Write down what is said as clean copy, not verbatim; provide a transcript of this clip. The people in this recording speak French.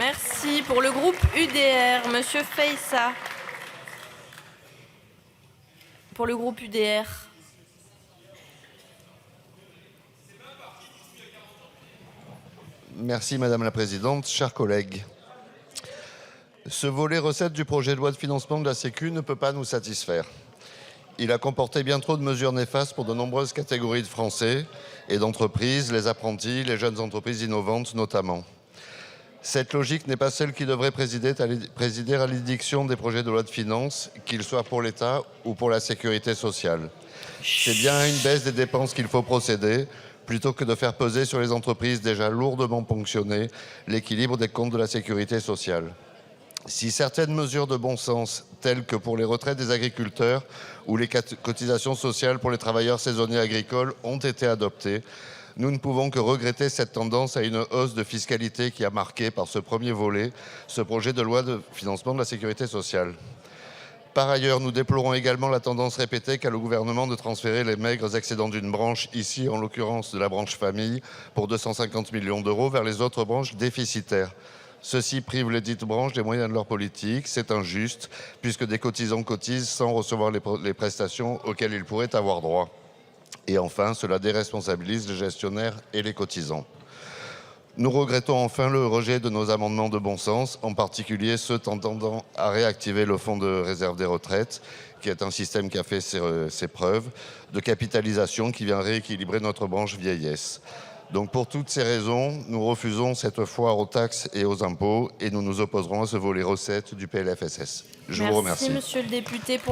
Merci. Pour le groupe UDR, Monsieur Feyssa. Pour le groupe UDR. Merci Madame la Présidente, chers collègues. Ce volet recettes du projet de loi de financement de la Sécu ne peut pas nous satisfaire. Il a comporté bien trop de mesures néfastes pour de nombreuses catégories de Français et d'entreprises, les apprentis, les jeunes entreprises innovantes notamment. Cette logique n'est pas celle qui devrait présider à l'édiction des projets de loi de finances, qu'ils soient pour l'État ou pour la sécurité sociale. C'est bien à une baisse des dépenses qu'il faut procéder, plutôt que de faire peser sur les entreprises déjà lourdement ponctionnées l'équilibre des comptes de la sécurité sociale. Si certaines mesures de bon sens, telles que pour les retraites des agriculteurs ou les cotisations sociales pour les travailleurs saisonniers agricoles, ont été adoptées, nous ne pouvons que regretter cette tendance à une hausse de fiscalité qui a marqué, par ce premier volet, ce projet de loi de financement de la sécurité sociale. Par ailleurs, nous déplorons également la tendance répétée qu'a le gouvernement de transférer les maigres excédents d'une branche, ici en l'occurrence de la branche famille, pour 250 millions d'euros vers les autres branches déficitaires. Ceci prive les dites branches des moyens de leur politique. C'est injuste, puisque des cotisants cotisent sans recevoir les prestations auxquelles ils pourraient avoir droit. Et enfin, cela déresponsabilise les gestionnaires et les cotisants. Nous regrettons enfin le rejet de nos amendements de bon sens, en particulier ceux tendant à réactiver le fonds de réserve des retraites, qui est un système qui a fait ses preuves, de capitalisation qui vient rééquilibrer notre branche vieillesse. Donc pour toutes ces raisons, nous refusons cette foire aux taxes et aux impôts et nous nous opposerons à ce volet recettes du PLFSS. Je vous remercie. Merci, monsieur le député.